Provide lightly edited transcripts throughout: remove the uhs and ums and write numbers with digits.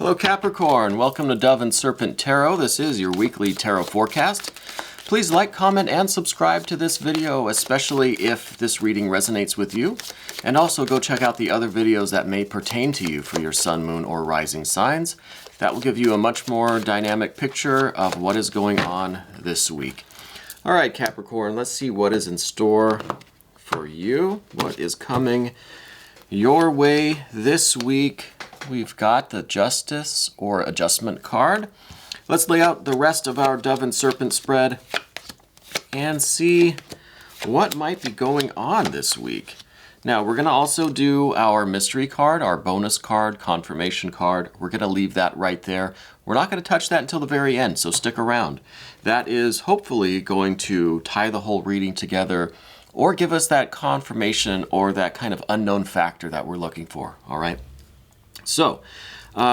Hello Capricorn, welcome to Dove and Serpent Tarot. This is your weekly tarot forecast. Please like, comment, and subscribe to this video, especially if this reading resonates with you. And also go check out the other videos that may pertain to you for your sun, moon, or rising signs. That will give you a much more dynamic picture of what is going on this week. All right, Capricorn, let's see what is in store for you. What is coming your way this week? We've got the Justice or Adjustment card. Let's lay out the rest of our Dove and Serpent spread and see what might be going on this week. Now, we're going to also do our mystery card, our bonus card, confirmation card. We're going to leave that right there. We're not going to touch that until the very end, so stick around. That is hopefully going to tie the whole reading together or give us that confirmation or that kind of unknown factor that we're looking for, all right? So,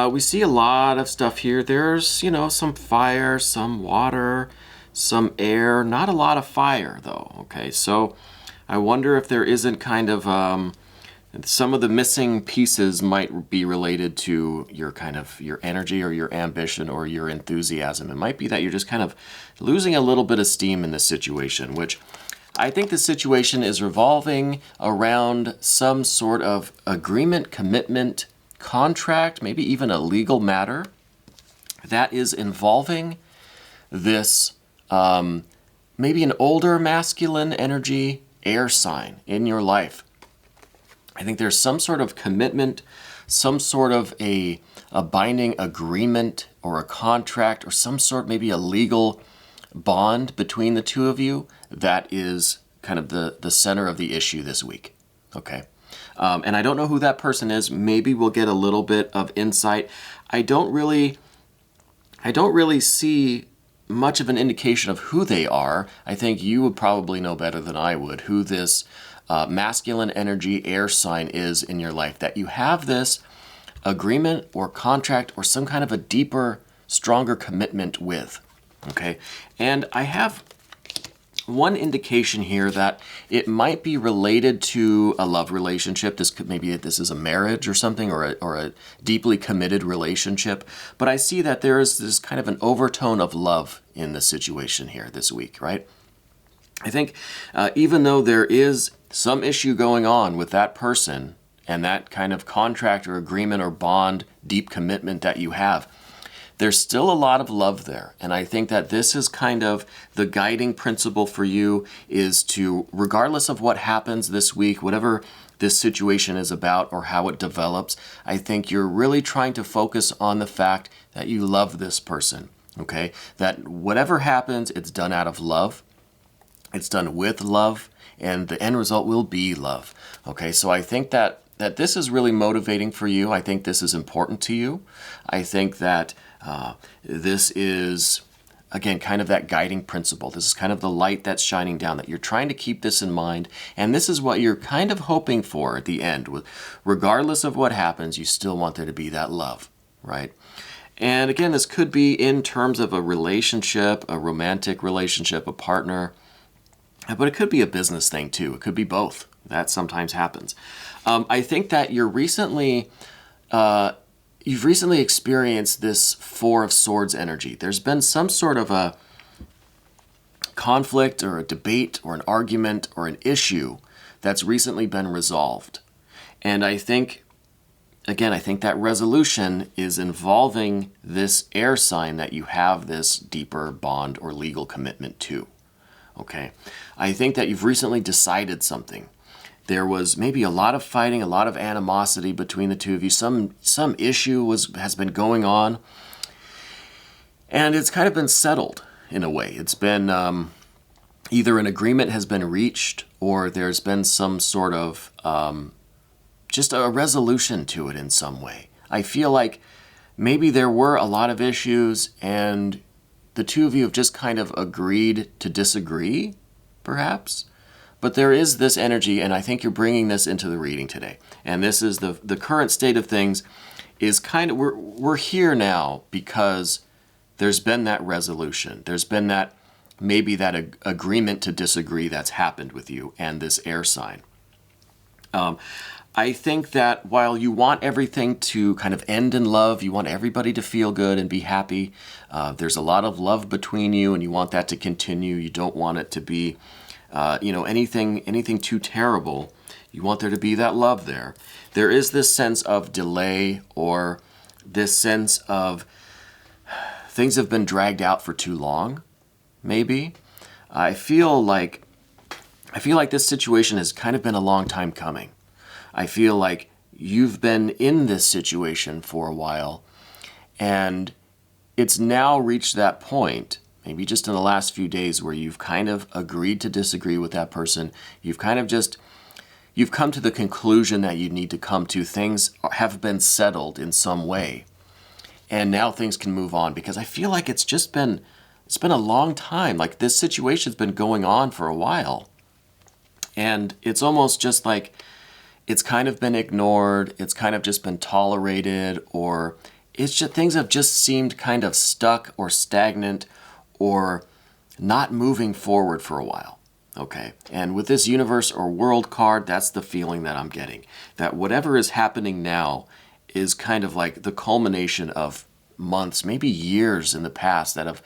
we see a lot of stuff here. There's, some fire, some water, some air. Not a lot of fire, though, okay? So, I wonder if there isn't kind of, some of the missing pieces might be related to your energy or your ambition or your enthusiasm. It might be that you're just kind of losing a little bit of steam in this situation, which I think the situation is revolving around some sort of agreement, commitment, contract, maybe even a legal matter that is involving this maybe an older masculine energy air sign in your life. I think there's some sort of commitment, some sort of a binding agreement or a contract or some sort, maybe a legal bond between the two of you that is kind of the center of the issue this week, okay? And I don't know who that person is. Maybe we'll get a little bit of insight. I don't really see much of an indication of who they are. I think you would probably know better than I would who this masculine energy air sign is in your life, that you have this agreement or contract or some kind of a deeper, stronger commitment with, okay? And I have one indication here that it might be related to a love relationship. Maybe this is a marriage or something, or a deeply committed relationship. But I see that there is this kind of an overtone of love in the situation here this week, right? I think even though there is some issue going on with that person and that kind of contract or agreement or bond, deep commitment that you have, there's still a lot of love there. And I think that this is kind of the guiding principle for you, is to, regardless of what happens this week, whatever this situation is about or how it develops, I think you're really trying to focus on the fact that you love this person, okay? That whatever happens, it's done out of love, it's done with love, and the end result will be love, okay? So I think that this is really motivating for you. I think this is important to you. I think that this is, again, kind of that guiding principle. This is kind of the light that's shining down, that you're trying to keep this in mind. And this is what you're kind of hoping for at the end. Regardless of what happens, you still want there to be that love, right? And again, this could be in terms of a relationship, a romantic relationship, a partner. But it could be a business thing too. It could be both. That sometimes happens. I think that you've recently experienced this Four of Swords energy. There's been some sort of a conflict or a debate or an argument or an issue that's recently been resolved. And I think that resolution is involving this air sign that you have this deeper bond or legal commitment to. Okay? I think that you've recently decided something. There was maybe a lot of fighting, a lot of animosity between the two of you. Some issue has been going on, and it's kind of been settled in a way. It's been either an agreement has been reached, or there's been some sort of just a resolution to it in some way. I feel like maybe there were a lot of issues, and the two of you have just kind of agreed to disagree, perhaps. But there is this energy, and I think you're bringing this into the reading today. And this is the current state of things is kind of, we're here now because there's been that resolution. There's been that, maybe that agreement to disagree that's happened with you and this air sign. I think that while you want everything to kind of end in love, you want everybody to feel good and be happy. There's a lot of love between you, and you want that to continue. You don't want it to be, anything too terrible. You want there to be that love there. There is this sense of delay, or this sense of things have been dragged out for too long, maybe. I feel like this situation has kind of been a long time coming. I feel like you've been in this situation for a while, and it's now reached that point, maybe just in the last few days, where you've kind of agreed to disagree with that person. You've come to the conclusion that you need to come to. Things have been settled in some way, and now things can move on, because I feel like it's been a long time. Like, this situation's been going on for a while, and it's almost just like it's kind of been ignored, it's kind of just been tolerated, or it's just things have just seemed kind of stuck or stagnant or not moving forward for a while. Okay, and with this universe or world card, that's the feeling that I'm getting. That whatever is happening now is kind of like the culmination of months, maybe years in the past, that have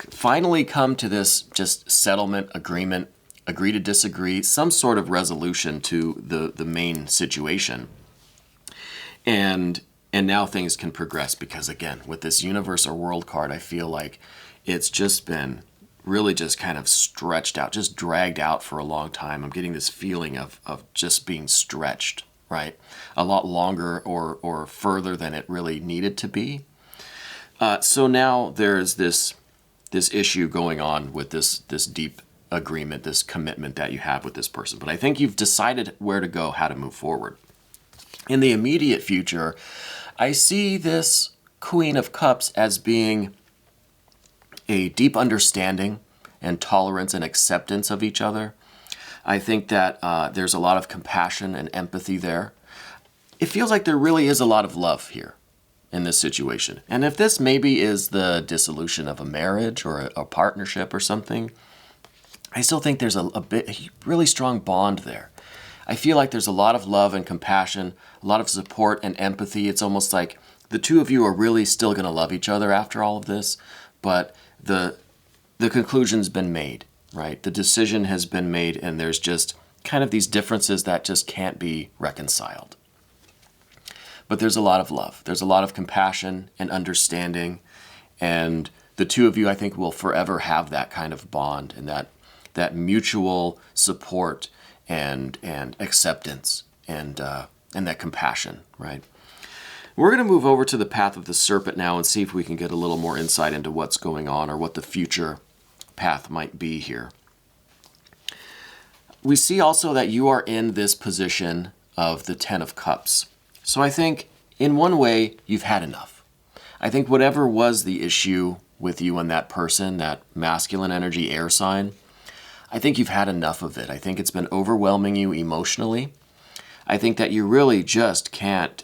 finally come to this just settlement, agreement, agree to disagree, some sort of resolution to the main situation. And now things can progress, because again, with this universe or world card, I feel like it's just been really just kind of stretched out, just dragged out for a long time. I'm getting this feeling of just being stretched, right? A lot longer or further than it really needed to be. So now there's this issue going on with this deep agreement, this commitment that you have with this person. But I think you've decided where to go, how to move forward. In the immediate future, I see this Queen of Cups as being a deep understanding and tolerance and acceptance of each other. I think that there's a lot of compassion and empathy there. It feels like there really is a lot of love here in this situation. And if this maybe is the dissolution of a marriage or a partnership or something, I still think there's a really strong bond there. I feel like there's a lot of love and compassion, a lot of support and empathy. It's almost like the two of you are really still going to love each other after all of this, but the conclusion's been made, right? The decision has been made, and there's just kind of these differences that just can't be reconciled. But there's a lot of love. There's a lot of compassion and understanding, and the two of you, I think, will forever have that kind of bond and that mutual support and acceptance and that compassion, right? We're going to move over to the path of the serpent now and see if we can get a little more insight into what's going on or what the future path might be here. We see also that you are in this position of the Ten of Cups. So I think in one way you've had enough. I think whatever was the issue with you and that person, that masculine energy air sign, I think you've had enough of it. I think it's been overwhelming you emotionally. I think that you really just can't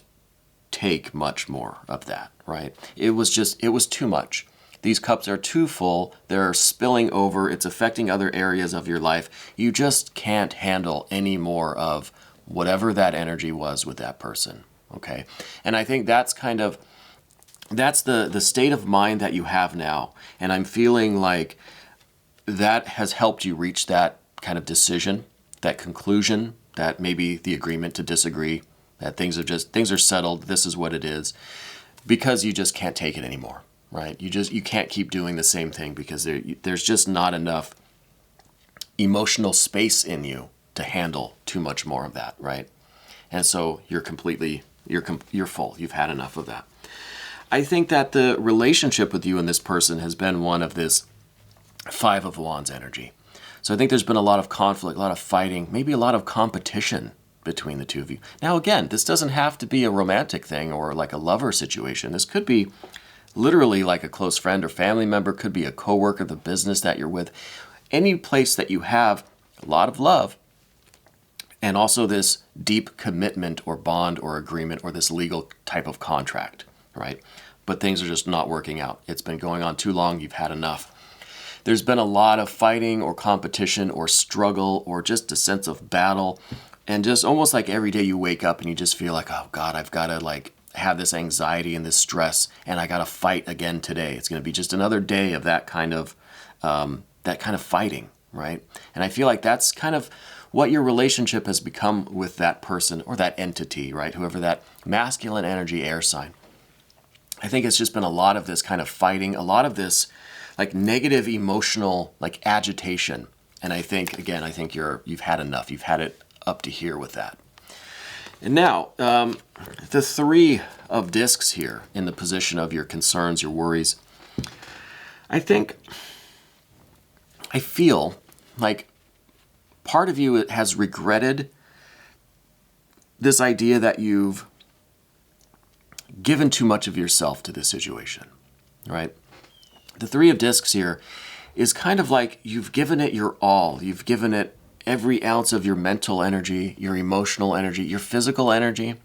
take much more of that, right? It was too much. These cups are too full. They're spilling over. It's affecting other areas of your life. You just can't handle any more of whatever that energy was with that person, okay? And I think that's the state of mind that you have now. And I'm feeling like that has helped you reach that kind of decision, that conclusion, that maybe the agreement to disagree, that things are settled, this is what it is, because you just can't take it anymore, right? You can't keep doing the same thing, because there's just not enough emotional space in you to handle too much more of that, right? And so you're full. You've had enough of that. I think that the relationship with you and this person has been one of this Five of Wands energy. So I think there's been a lot of conflict, a lot of fighting, maybe a lot of competition between the two of you. Now again, this doesn't have to be a romantic thing or like a lover situation. This could be literally like a close friend or family member, could be a coworker, the business that you're with, any place that you have a lot of love and also this deep commitment or bond or agreement or this legal type of contract, right? But things are just not working out. It's been going on too long. You've had enough. There's been a lot of fighting or competition or struggle or just a sense of battle. And just almost like every day you wake up and you just feel like, oh God, I've got to like have this anxiety and this stress, and I got to fight again today. It's going to be just another day of that kind of fighting, right? And I feel like that's kind of what your relationship has become with that person or that entity, right? Whoever that masculine energy air sign. I think it's just been a lot of this kind of fighting, a lot of this like negative emotional like agitation. And I think, again, you've had enough. You've had it up to here with that. And now, the 3 of discs here in the position of your concerns, your worries. I feel like part of you has regretted this idea that you've given too much of yourself to this situation, right? The 3 of discs here is kind of like you've given it your all. You've given it every ounce of your mental energy, your emotional energy, your physical energy,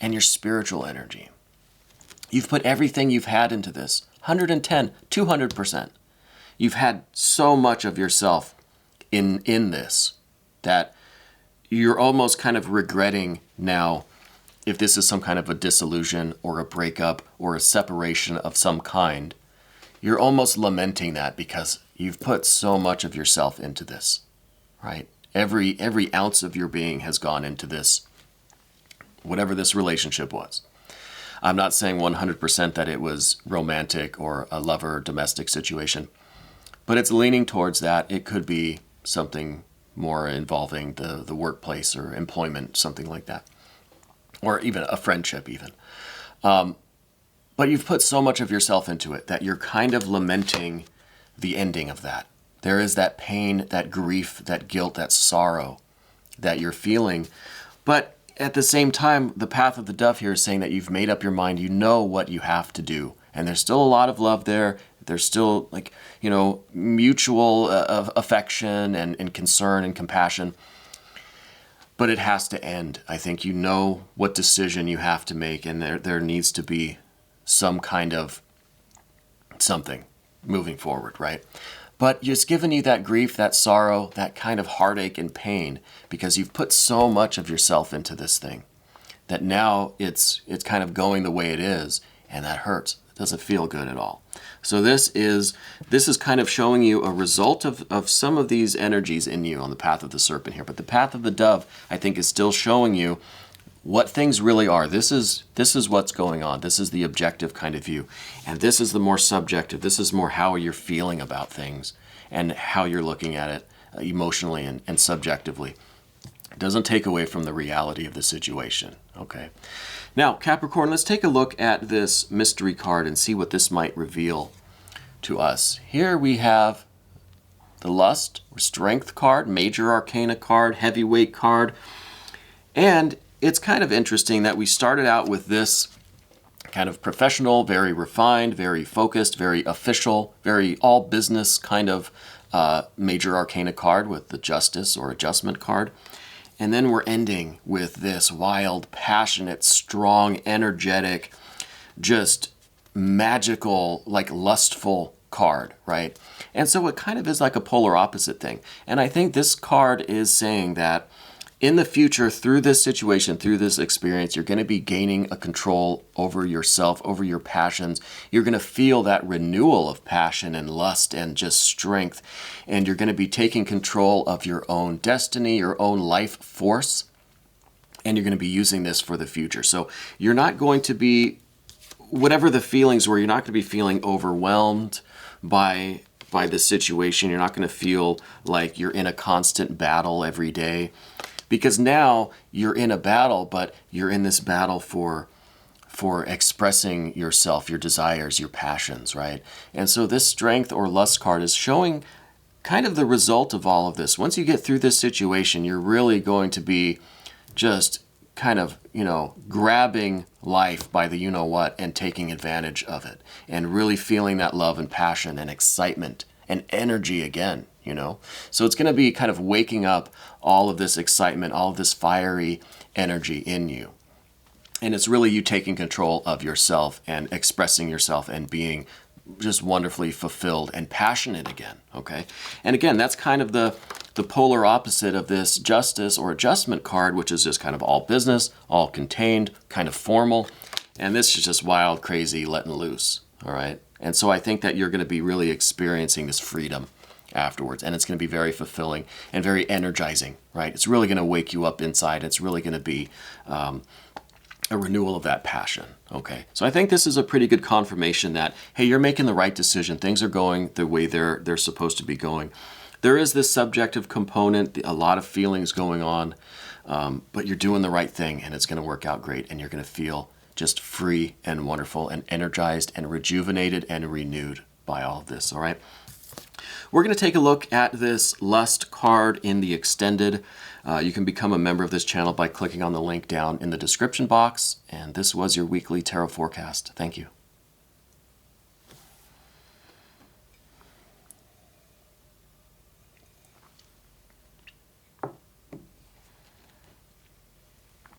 and your spiritual energy. You've put everything you've had into this, 110, 200%. You've had so much of yourself in this that you're almost kind of regretting now if this is some kind of a dissolution or a breakup or a separation of some kind. You're almost lamenting that because you've put so much of yourself into this, right? Every ounce of your being has gone into this, whatever this relationship was. I'm not saying 100% that it was romantic or a lover domestic situation, but it's leaning towards that. It could be something more involving the workplace or employment, something like that, or even a friendship even. But you've put so much of yourself into it that you're kind of lamenting the ending of that. There is that pain, that grief, that guilt, that sorrow that you're feeling. But at the same time, the path of the dove here is saying that you've made up your mind. You know what you have to do. And there's still a lot of love there. There's still mutual affection and concern and compassion. But it has to end. I think you know what decision you have to make, and there needs to be some kind of something moving forward, right? But it's given you that grief, that sorrow, that kind of heartache and pain because you've put so much of yourself into this thing that now it's kind of going the way it is, and that hurts. It doesn't feel good at all. So this is kind of showing you a result of some of these energies in you on the path of the serpent here. But the path of the dove, I think, is still showing you what things really are. This is what's going on. This is the objective kind of view. And this is the more subjective. This is more how you're feeling about things and how you're looking at it emotionally and subjectively. It doesn't take away from the reality of the situation. Okay. Now, Capricorn, let's take a look at this mystery card and see what this might reveal to us. Here we have the Lust or Strength card, Major Arcana card, Heavyweight card, and it's kind of interesting that we started out with this kind of professional, very refined, very focused, very official, very all business kind of Major Arcana card with the Justice or Adjustment card. And then we're ending with this wild, passionate, strong, energetic, just magical, like lustful card, right? And so it kind of is like a polar opposite thing. And I think this card is saying that in the future, through this situation, through this experience, you're going to be gaining a control over yourself, over your passions. You're going to feel that renewal of passion and lust and just strength. And you're going to be taking control of your own destiny, your own life force. And you're going to be using this for the future. So you're not going to be, whatever the feelings were, you're not going to be feeling overwhelmed by the situation. You're not going to feel like you're in a constant battle every day. Because now you're in a battle, but you're in this battle for expressing yourself, your desires, your passions, right? And so this Strength or Lust card is showing kind of the result of all of this. Once you get through this situation, you're really going to be just kind of, grabbing life by the you-know-what and taking advantage of it and really feeling that love and passion and excitement and energy again. So it's going to be kind of waking up all of this excitement, all of this fiery energy in you. And it's really you taking control of yourself and expressing yourself and being just wonderfully fulfilled and passionate again, okay? And again, that's kind of the the polar opposite of this Justice or Adjustment card, which is just kind of all business, all contained, kind of formal. And this is just wild, crazy, letting loose, all right? And so I think that you're going to be really experiencing this freedom afterwards, and it's going to be very fulfilling and very energizing, right? It's really going to wake you up inside. It's really going to be a renewal of that passion, okay? So I think this is a pretty good confirmation that, hey, you're making the right decision. Things are going the way they're supposed to be going. There is this subjective component, a lot of feelings going on, but you're doing the right thing, and it's going to work out great, and you're going to feel just free and wonderful and energized and rejuvenated and renewed by all of this, all right? We're going to take a look at this Lust card in the extended. You can become a member of this channel by clicking on the link down in the description box. And this was your weekly tarot forecast. Thank you.